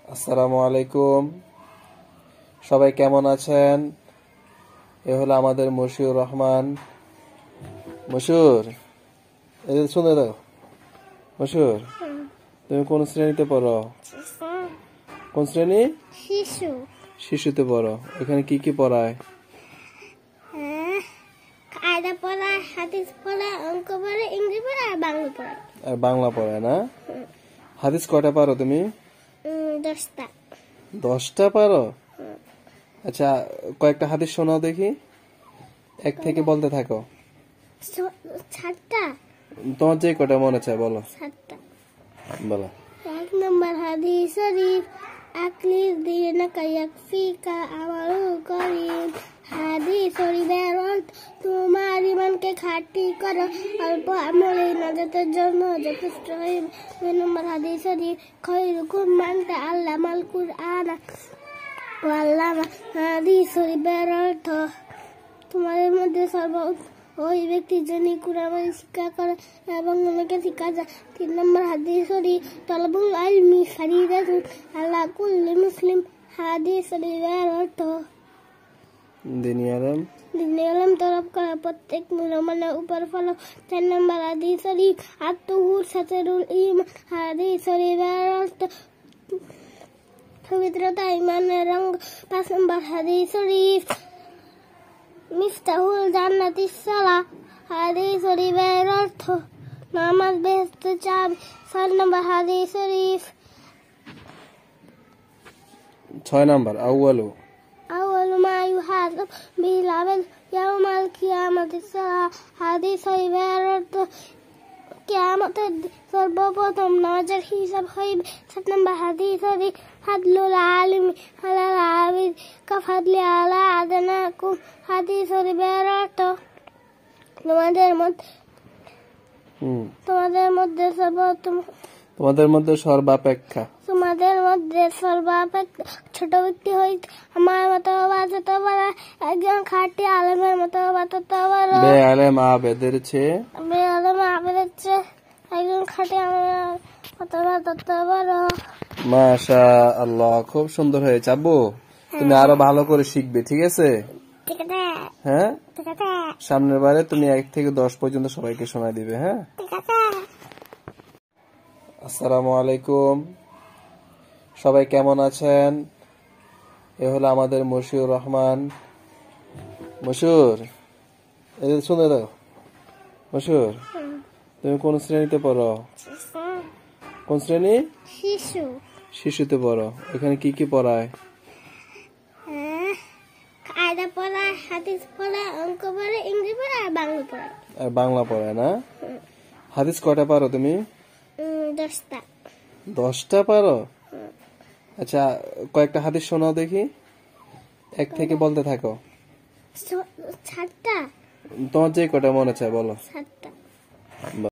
আসসালামু আলাইকুম। সবাই কেমন আছেন? এ হলো আমাদের মশিউর রহমান। মশিউর, এই যে শুনে দাও। মশিউর, তুমি কোন শ্রেণীতে পড়ো? কোন শ্রেণী? শিশু। শিশুতে পড়ো। এখানে কি কি পড়ায়? কায়দা পড়ায়, হাদিস পড়ায়, অঙ্ক পড়ায়, ইংরেজি পড়ায় আর বাংলা পড়ায়। আর বাংলা পড়ায় না? হাদিস কয়টা পারো তুমি? 10টা। 10টা পারো? আচ্ছা, কয়েকটা হাদিস শোনাও দেখি। 1 থেকে বলতে থাকো। 7টা। তোমার যে কটা মনে চায় বলো। 7টা। বলো। 1 নম্বর হাদিস শরীফ, আকলিস দিনাকা ইয়াকফিকা আমালুল করিম। হাদিস শরীফের অর্থ, তোমার ইমানকে খাঁটি করো, অল্প আমলে নাজাতের জন্য যথেষ্ট হইবে। 2 নম্বর হাদিস শরীফ, খায়রুকুম মান তাআল্লামাল কুরআন ওয়া আল্লামা। হাদিস শরীফের অর্থ, তোমাদের মধ্যে ওই ব্যক্তি যিনি কুরআন শিক্ষা করে এবং অন্যকে শিক্ষা যায়। 3 নম্বর হাদিস শরীফ, তালাবুল ইলমি ফারিদাতুন আলা কুল্লি মুসলিম। হাদিস শরীফের অর্থ, দিনী ইলম তলব করা প্রত্যেক মুসলমানের উপর ফরজ। 4 নম্বর হাদিস শরীফ, আত-তুহুর শাতরুল ঈমান। হাদিস শরীফের অর্থ, পবিত্রতা ঈমানের রঙ। 5 নম্বর হাদিস শরীফ, মিফতাহুল জান্নাতিস সালাহ। হাদিস শরীফের অর্থ, নামাজ বেহেশতের চাবি। 6 নম্বর হাদিস শরীফ, 6 নাম্বার আউয়ালু মা ইউহাসাব বিল আবদ ইয়াউমাল কিয়ামাতিস সালাহ। হাদিস শরীফের অর্থ, কিয়ামতের সর্বপ্রথম নামাজের হিসাব হইবে। 7 নম্বর হাদিস শরীফ, ফাদলুল আলিমি আলাল আবিদ কাফাদলি আলা আদনাকুম। হাদিস শরীফের অর্থ, তোমাদের মধ্যে সর্বাপেক্ষা ছোট ব্যক্তি হইতে আমার মতো ছোট বড় একজন খাঁটি আলেমের মতো বেআলেম আবেদের চেয়ে একজন খাঁটি আলেমের মতো বড়। মাশাআল্লাহ, খুব সুন্দর হয়েছে আব্বু। তুমি আরো ভালো করে শিখবে, ঠিক আছে? হ্যাঁ, সামনের বারে তুমি 1 থেকে 10 পর্যন্ত সবাইকে শোনায় দিবে। হ্যাঁ, আসসালামু আলাইকুম। সবাই কেমন আছেন? এ হলো আমাদের মশিউর রহমান। মশিউর, এই যে শুনে দাও। মশিউর, তুমি কোন শ্রেণীতে পড়ো? কোন শ্রেণী? শিশু। শিশুতে পড়ো। এখানে কি কি পড়ায়? কায়দা পড়ায়, হাদিস পড়ায়, অঙ্ক পড়ায়, ইংরেজি পড়ায় আর বাংলা পড়ায়। আর বাংলা পড়ায় না? হাদিস কয়টা পারো তুমি? 10টা। 10টা পারো? আচ্ছা, কয়েকটা হাদিস শোনাও দেখি। 1 থেকে বলতে থাকো। 7টা। তোমার যে কটা মনে চায় বলো। 7টা।